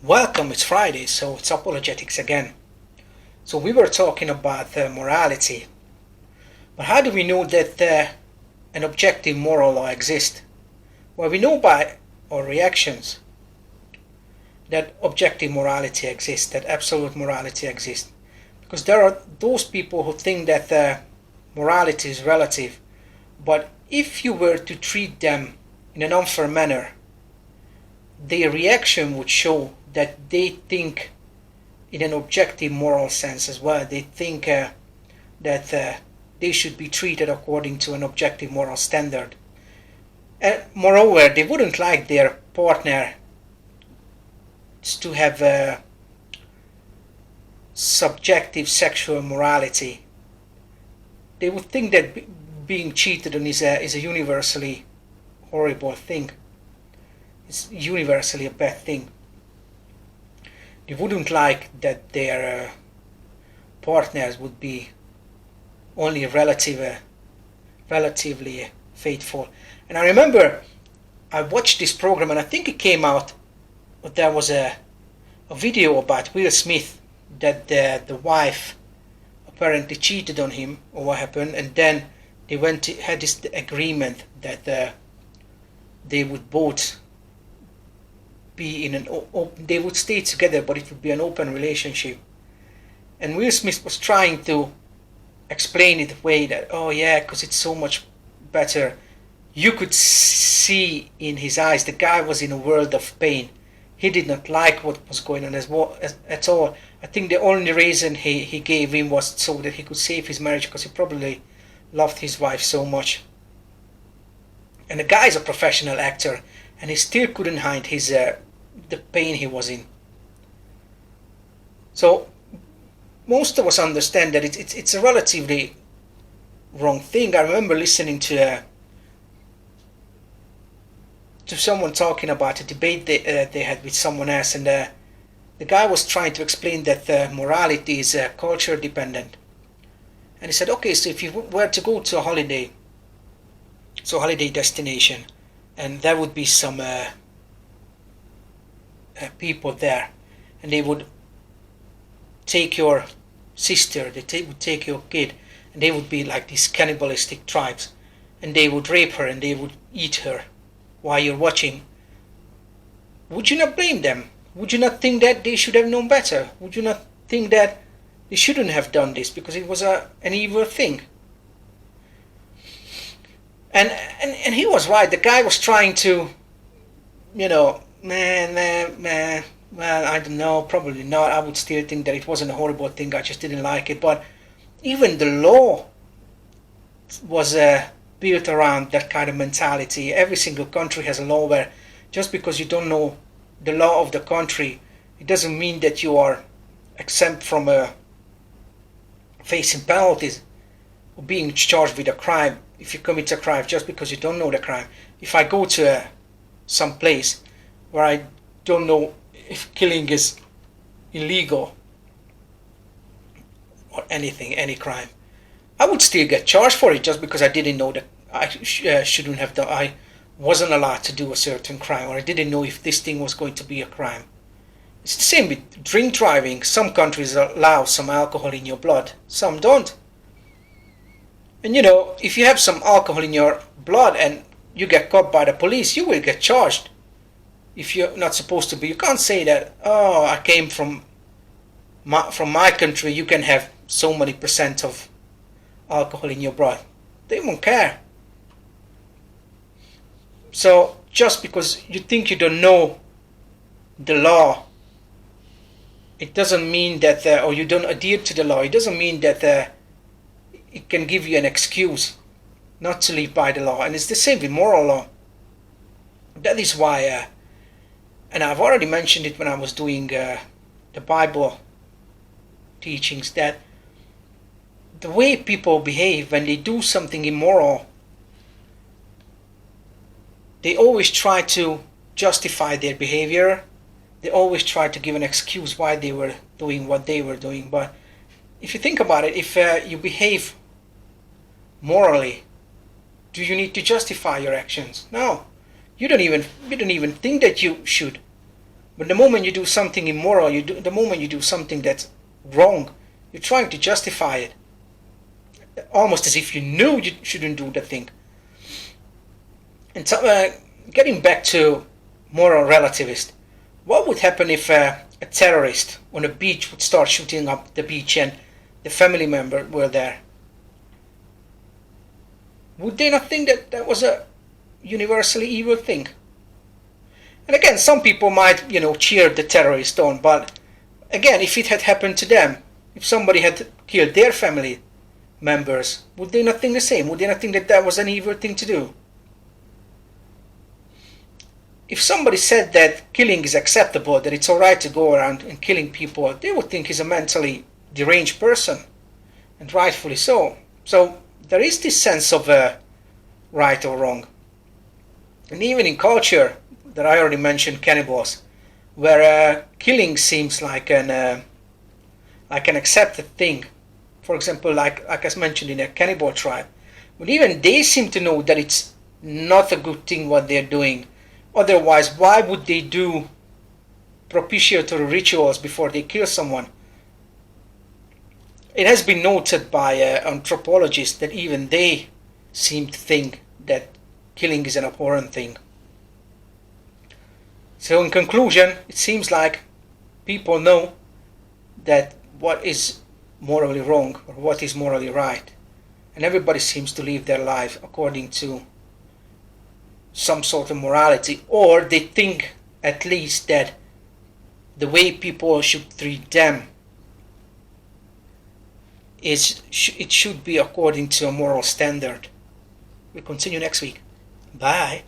Welcome, it's Friday, so it's apologetics again. So we were talking about morality, but how do we know that an objective moral law exists? Well, we know by our reactions that objective morality exists, that absolute morality exists. Because there are those people who think that morality is relative, but if you were to treat them in an unfair manner, their reaction would show that they think in an objective moral sense as well. They think that they should be treated according to an objective moral standard. And moreover, they wouldn't like their partner to have a subjective sexual morality. They would think that being cheated on is a universally horrible thing. It's universally a bad thing. They wouldn't like that their partners would be only relatively faithful. And I remember I watched this program, and I think it came out, but there was a video about Will Smith, that the wife apparently cheated on him, or what happened, and then they had this agreement that they would both be they would stay together, but it would be an open relationship. And Will Smith was trying to explain it away that, oh yeah, because it's so much better. You could see in his eyes the guy was in a world of pain. He did not like what was going on at all. I think the only reason he gave in was so that he could save his marriage, because he probably loved his wife so much. And the guy is a professional actor, and he still couldn't hide his the pain he was in. So most of us understand that it's a relatively wrong thing. I remember listening to someone talking about a debate they had with someone else, and the guy was trying to explain that morality is culture dependent. And he said, okay, so if you were to go to a holiday destination, and there would be some people there, and they would take your sister, would take your kid, and they would be like these cannibalistic tribes, and they would rape her and they would eat her while you're watching. Would you not blame them? Would you not think that they should have known better? Would you not think that they shouldn't have done this because it was an evil thing? And he was right. The guy was trying to, well, I don't know, probably not. I would still think that it wasn't a horrible thing. I just didn't like it. But even the law was built around that kind of mentality. Every single country has a law where just because you don't know the law of the country, it doesn't mean that you are exempt from facing penalties or being charged with a crime. If you commit a crime just because you don't know the crime. If I go to some place where I don't know if killing is illegal or anything, any crime, I would still get charged for it just because I didn't know that I shouldn't have done. I wasn't allowed to do a certain crime, or I didn't know if this thing was going to be a crime. It's the same with drink driving. Some countries allow some alcohol in your blood, some don't. And if you have some alcohol in your blood and you get caught by the police, you will get charged. If you're not supposed to be, you can't say that, oh, I came from my country, you can have so many percent of alcohol in your blood. They won't care. So just because you think you don't know the law, it doesn't mean that, or you don't adhere to the law, it doesn't mean that it can give you an excuse not to live by the law. And it's the same with moral law. That is why, and I've already mentioned it when I was doing the Bible teachings, that the way people behave when they do something immoral, they always try to justify their behavior. They always try to give an excuse why they were doing what they were doing. But if you think about it, if you behave morally, do you need to justify your actions? No. You don't even think that you should. But the moment you do something immoral, the moment you do something that's wrong, you're trying to justify it, almost as if you knew you shouldn't do the thing. And so, getting back to moral relativist, what would happen if a terrorist on a beach would start shooting up the beach and the family member were there? Would they not think that that was a universally evil thing? And again, some people might, cheer the terrorist on, but again, if it had happened to them, if somebody had killed their family members, would they not think the same? Would they not think that that was an evil thing to do? If somebody said that killing is acceptable, that it's alright to go around and killing people, they would think he's a mentally deranged person, and rightfully so. So there is this sense of right or wrong. And even in culture, that I already mentioned, cannibals, where killing seems like an accepted thing. For example, like I mentioned in a cannibal tribe, but even they seem to know that it's not a good thing what they're doing. Otherwise, why would they do propitiatory rituals before they kill someone? It has been noted by anthropologists that even they seem to think that killing is an abhorrent thing. So in conclusion, it seems like people know that what is morally wrong or what is morally right, and everybody seems to live their life according to some sort of morality, or they think at least that the way people should treat them it should be according to a moral standard. We'll continue next week. Bye.